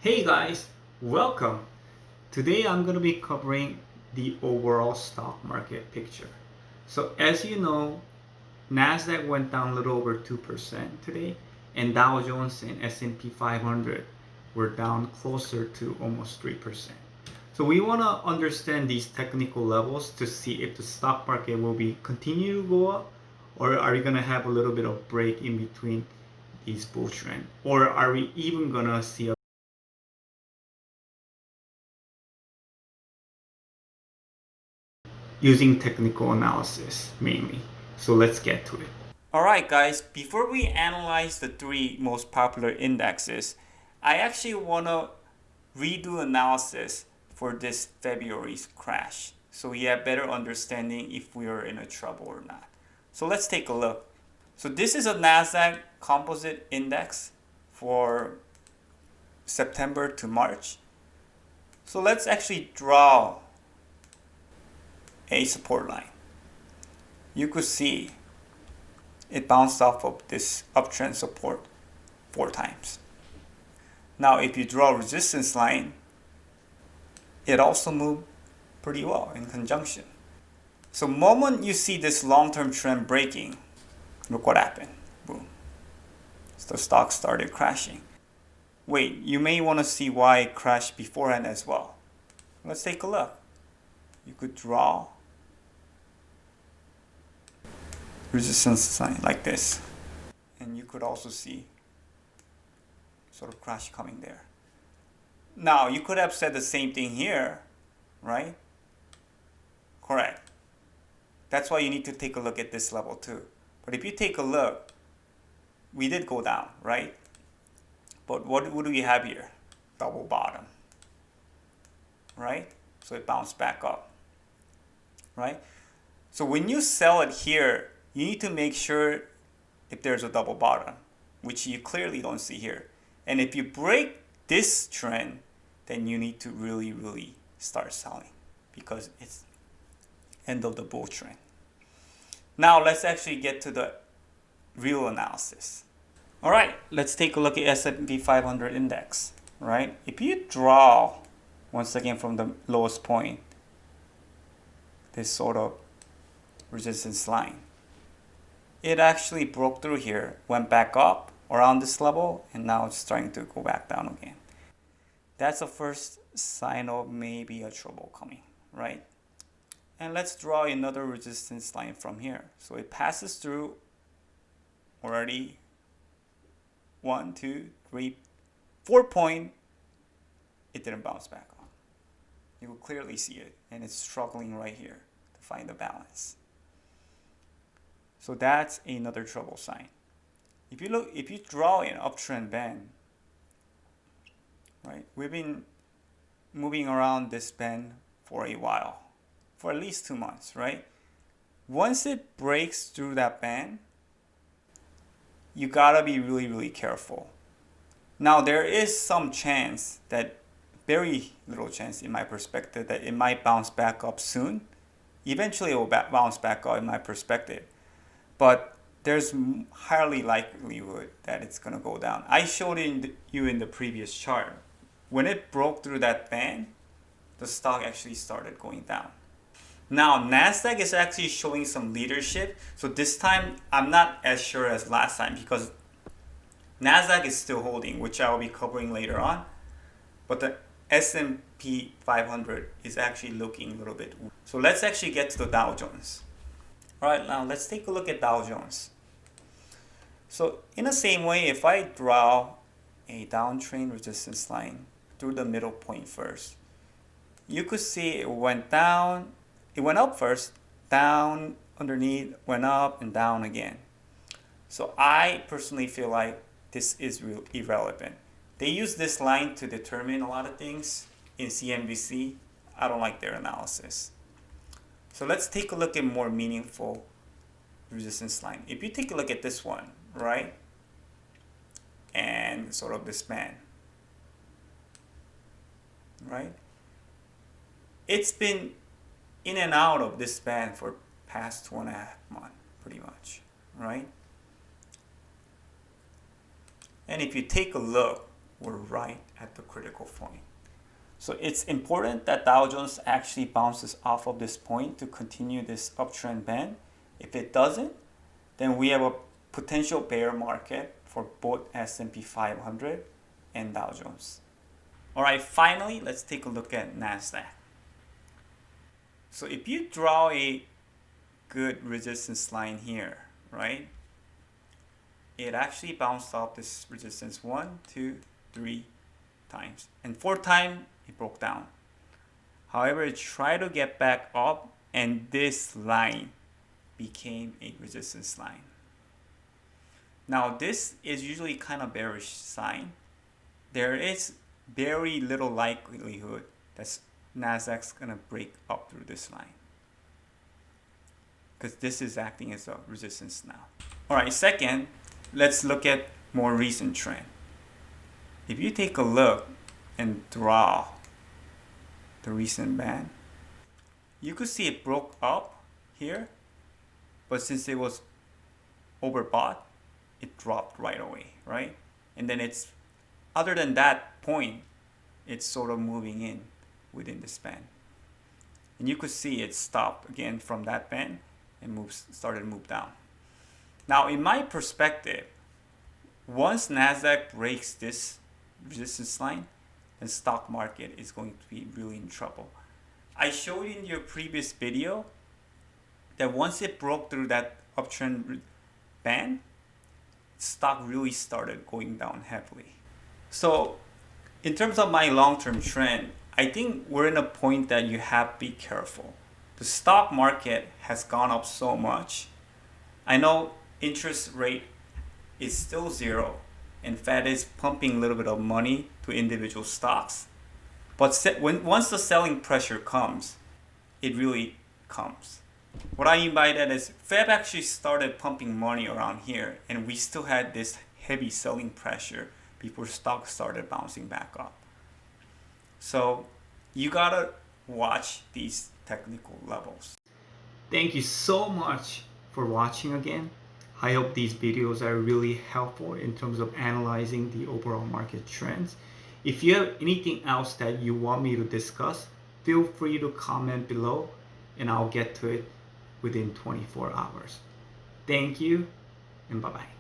Hey guys, welcome. Today I'm going to be covering the overall stock market picture. So as you know, Nasdaq went down a little over 2% today, and Dow Jones and S&P 500 were down closer to almost 3%. So we want to understand these technical levels to see if the stock market will be continue to go up, or are we going to have a little bit of break in between these bull trend, or are we even going to see a using technical analysis mainly. So let's get to it. Alright guys, before we analyze the three most popular indexes, I actually want to redo analysis for this February's crash so we have better understanding if we are in a trouble or not. So let's take a look. So this is a Nasdaq Composite index for September to March. So let's actually draw a support line. You could see it bounced off of this uptrend support 4 times. Now if you draw a resistance line, it also moved pretty well in conjunction. So moment you see this long-term trend breaking, look what happened. Boom. So the stock started crashing. Wait, you may want to see why it crashed beforehand as well. Let's take a look. You could draw resistance sign like this, and you could also see sort of crash coming there. Now you could have said the same thing here, right? Correct. That's why you need to take a look at this level too. But if you take a look, we did go down, right? But what do we have here? Double bottom, right? So it bounced back up, right? So when you sell it here, you need to make sure if there's a double bottom, which you clearly don't see here. And if you break this trend, then you need to really start selling because it's end of the bull trend. Now let's actually get to the real analysis. All right, let's take a look at S&P 500 index, right? If you draw, once again from the lowest point, this sort of resistance line, it actually broke through here, went back up around this level, and now it's starting to go back down again. That's the first sign of maybe a trouble coming, right? And let's draw another resistance line from here. So it passes through already 1, 2, 3, 4 point. It didn't bounce back up. You will clearly see it, and it's struggling right here to find the balance. So that's another trouble sign. If you draw an uptrend band, right? We've been moving around this band for a while, for at least 2 months, right? Once it breaks through that band, you gotta be really careful. Now there is some chance that, very little chance in my perspective, that it might bounce back up soon. Eventually it will bounce back up in my perspective. But there's highly likelihood that it's going to go down. I showed you in the previous chart. When it broke through that band, the stock actually started going down. Now, Nasdaq is actually showing some leadership. So this time, I'm not as sure as last time because Nasdaq is still holding, which I will be covering later on. But the S&P 500 is actually looking a little bit. So let's actually get to the Dow Jones. All right, now let's take a look at Dow Jones. So in the same way, if I draw a downtrend resistance line through the middle point first, you could see it went down, it went up first, down, underneath, went up, and down again. So I personally feel like this is irrelevant. They use this line to determine a lot of things in CNBC. I don't like their analysis. So let's take a look at more meaningful resistance line. If you take a look at this one, right? And sort of this band, right? It's been in and out of this band for past 2.5 months, pretty much, right? And if you take a look, we're right at the critical point. So it's important that Dow Jones actually bounces off of this point to continue this uptrend band. If it doesn't, then we have a potential bear market for both S&P 500 and Dow Jones. All right, finally, let's take a look at Nasdaq. So if you draw a good resistance line here, right? It actually bounced off this resistance 1, 2, 3 times. And 4th time, it broke down. However, it tried to get back up, and this line became a resistance line. Now, this is usually kind of bearish sign. There is very little likelihood that Nasdaq's gonna break up through this line, because this is acting as a resistance now. All right, second, let's look at more recent trend. If you take a look and draw the recent band, you could see it broke up here, but since it was overbought, it dropped right away, right? And then it's, other than that point, it's sort of moving in within this band. And you could see it stopped again from that band and started to move down. Now, in my perspective, once Nasdaq breaks this resistance line, the stock market is going to be really in trouble. I showed in your previous video that once it broke through that uptrend band, stock really started going down heavily. So in terms of my long-term trend, I think we're in a point that you have to be careful. The stock market has gone up so much. I know interest rate is still zero, and Fed is pumping a little bit of money to individual stocks. But once the selling pressure comes, it really comes. What I mean by that is Fed actually started pumping money around here, and we still had this heavy selling pressure before stocks started bouncing back up. So you gotta watch these technical levels. Thank you so much for watching again. I hope these videos are really helpful in terms of analyzing the overall market trends. If you have anything else that you want me to discuss, feel free to comment below and I'll get to it within 24 hours. Thank you and bye-bye.